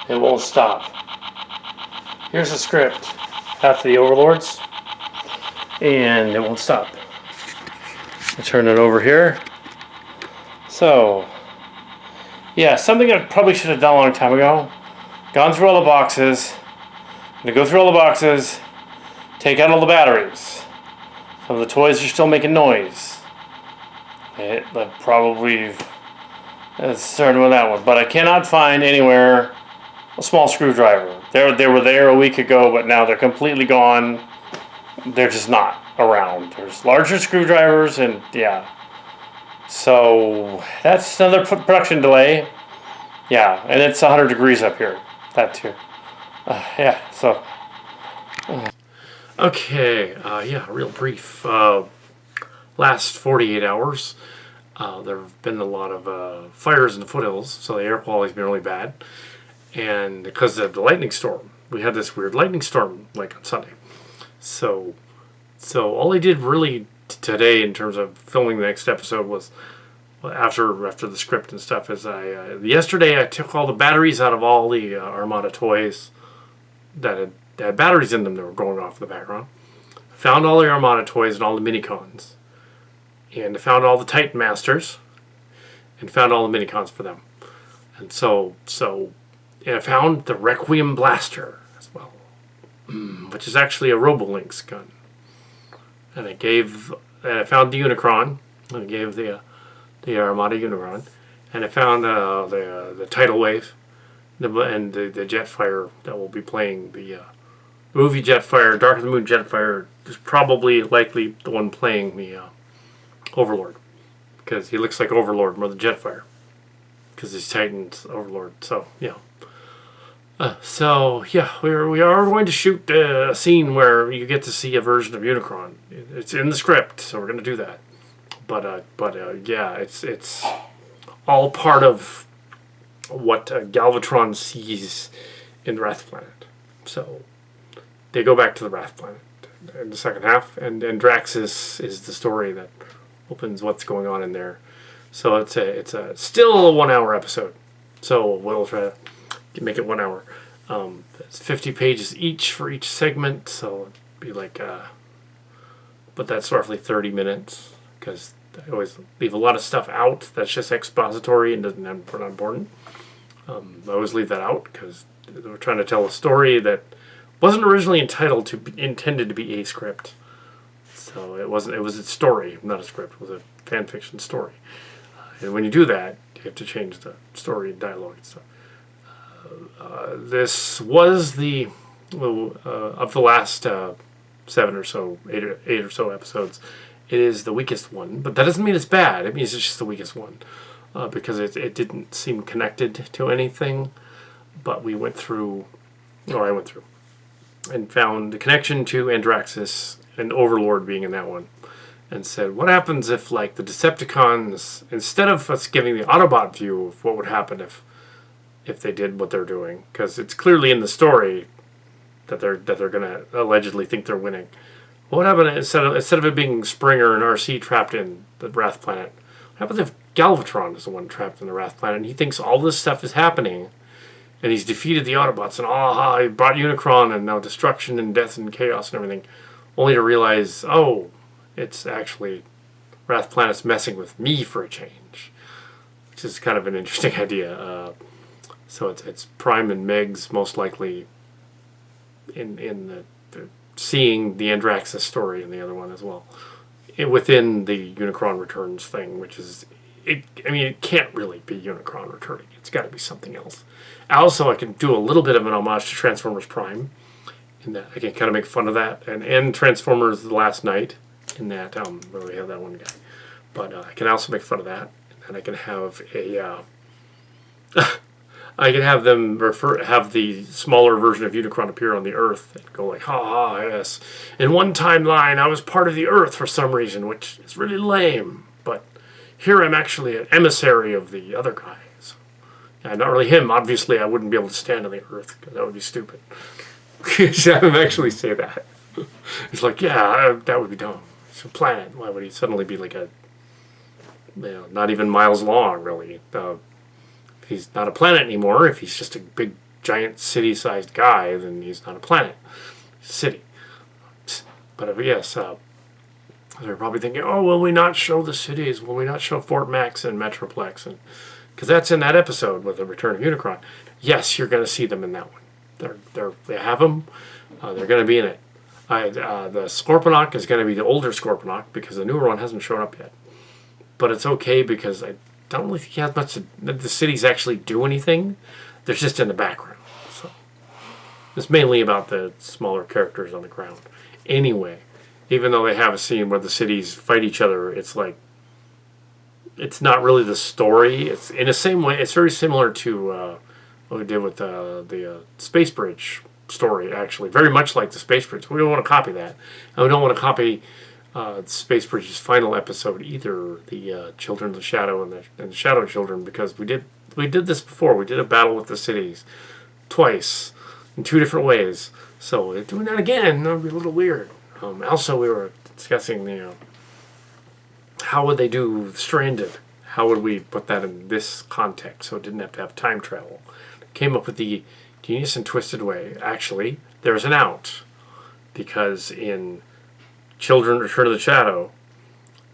It won't stop. Here's the script after the overlords, and it won't stop. I'll turn it over here. So, yeah, something I probably should have done a long time ago. Gone through all the boxes. I'm gonna go through all the boxes, take out all the batteries. Some of the toys are still making noise. But probably starting with that one. But I cannot find anywhere a small screwdriver. They were there a week ago, but now they're completely gone. They're just not around. There's larger screwdrivers, and yeah. So that's another production delay. Yeah, and it's 100 degrees up here. That too. Yeah, so. Okay, yeah, real brief. Last 48 hours, there have been a lot of fires in the foothills, so the air quality's been really bad. And because of the lightning storm, we had this weird lightning storm like on Sunday. So all I did really today in terms of filming the next episode was after the script and stuff is yesterday I took all the batteries out of all the Armada toys that had batteries in them that were going off in the background. Found all the Armada toys and all the Minicons. And I found all the Titan Masters. And found all the Minicons for them. And and I found the Requiem Blaster as well. Which is actually a Robolink's gun. And I found the Unicron. And I gave the Armada Unicron. And I found the Tidal Wave. And the Jetfire that will be playing the movie Jetfire. Dark of the Moon Jetfire is probably likely the one playing the Overlord. Because he looks like Overlord more than Jetfire. Because he's Titan's Overlord. So, yeah. We are going to shoot a scene where you get to see a version of Unicron. It's in the script, so we're going to do that. But yeah, it's all part of what Galvatron sees in the Wrath Planet. So they go back to the Wrath Planet in the second half, and Draxus is the story that opens what's going on in there. So it's still a 1 hour episode. So we'll try to make it 1 hour. It's 50 pages each for each segment, so it'd be like, but that's roughly 30 minutes, because I always leave a lot of stuff out that's just expository and doesn't have not important. I always leave that out because we're trying to tell a story that wasn't originally intended to be a script. So it was a story, not a script. It was a fan fiction story. And when you do that, you have to change the story and dialogue and stuff. This was of the last 7 or so, 8 or so episodes, it is the weakest one. But that doesn't mean it's bad. It means it's just the weakest one. Because it didn't seem connected to anything. But I went through, and found the connection to Andraxis and Overlord being in that one. And said, what happens if, like, the Decepticons, instead of us giving the Autobot view of what would happen if they did what they're doing, because it's clearly in the story that they're going to allegedly think they're winning. What happened instead of it being Springer and RC trapped in the Wrath Planet? What happens if Galvatron is the one trapped in the Wrath Planet and he thinks all this stuff is happening, and he's defeated the Autobots and he brought Unicron and now destruction and death and chaos and everything, only to realize, it's actually Wrath Planet's messing with me for a change, which is kind of an interesting idea. So it's Prime and Megs most likely in the seeing the Andraxis story in the other one as well, within the Unicron Returns thing, which is it can't really be Unicron returning. It's got to be something else. Also, I can do a little bit of an homage to Transformers Prime, in that I can kind of make fun of that, and Transformers The Last Night, in that where we have that one guy. But I can also make fun of that, and I can have I can have them have the smaller version of Unicron appear on the Earth and go like, ha ha, yes. In one timeline, I was part of the Earth for some reason, which is really lame. But here I'm actually an emissary of the other guy. So, yeah, not really him. Obviously, I wouldn't be able to stand on the Earth, because that would be stupid. Have him actually say that. It's like, yeah, that would be dumb. It's a planet. Why would he suddenly be like not even miles long, really? He's not a planet anymore, if he's just a big giant city-sized guy, then he's not a planet. He's a city. But yes, they're probably thinking, oh, will we not show the cities? Will we not show Fort Max and Metroplex? And because that's in that episode with the Return of Unicron. Yes, you're going to see them in that one. They have them. They're going to be in it. The Scorponok is going to be the older Scorponok because the newer one hasn't shown up yet. But it's okay because I don't really think he has much. The cities actually do anything. They're just in the background. So it's mainly about the smaller characters on the ground. Anyway, even though they have a scene where the cities fight each other, it's like it's not really the story. It's in the same way. It's very similar to what we did with the Space Bridge story. Actually, very much like the Space Bridge. We don't want to copy that, and we don't want to copy Space Bridge's final episode either. The Children of the Shadow and the Shadow Children, because we did this before. We did a battle with the cities twice in 2 different ways. So doing that again, that would be a little weird. Also, we were discussing how would they do Stranded? How would we put that in this context so it didn't have to have time travel? Came up with the genius and twisted way. Actually, there's an out. Because in Children Return of the Shadow,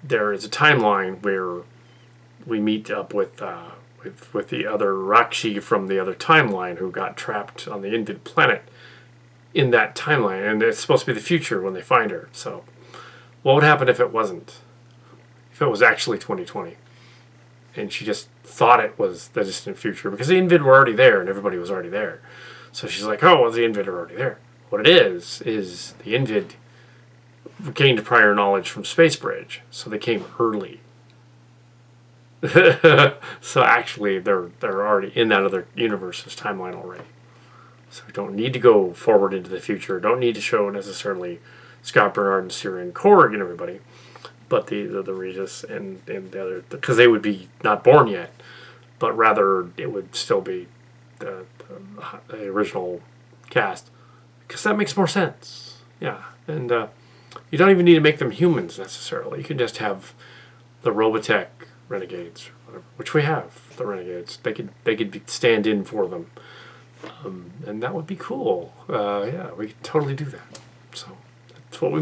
there is a timeline where we meet up with the other Rakshi from the other timeline who got trapped on the Invid planet in that timeline. And it's supposed to be the future when they find her. So what would happen if it wasn't? If it was actually 2020? And she just thought it was the distant future because the Invid were already there and everybody was already there. So she's like, oh, well, the Invid are already there. What it is the Invid gained prior knowledge from Space Bridge, so they came early. So actually, they're already in that other universe's timeline already. So we don't need to go forward into the future. Don't need to show necessarily Scott Bernard and Syrian Korg and everybody, but the Regis and the other, because they would be not born yet, but rather it would still be the original cast, because that makes more sense. Yeah, and you don't even need to make them humans necessarily. You can just have the Robotech Renegades, which we have. The Renegades, they could stand in for them, and that would be cool. Yeah, we could totally do that. So that's what we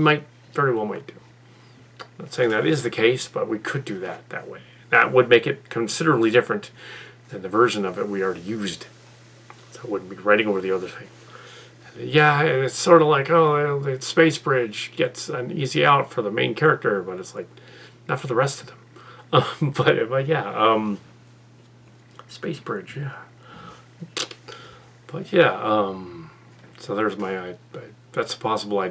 very well might do. I'm not saying that is the case, but we could do that way. That would make it considerably different than the version of it we already used. So it wouldn't be writing over the other thing. Yeah, it's sort of like, oh, the Space Bridge gets an easy out for the main character, but it's like, not for the rest of them. But yeah, Space Bridge, yeah. But yeah, so there's my, that's a possible idea.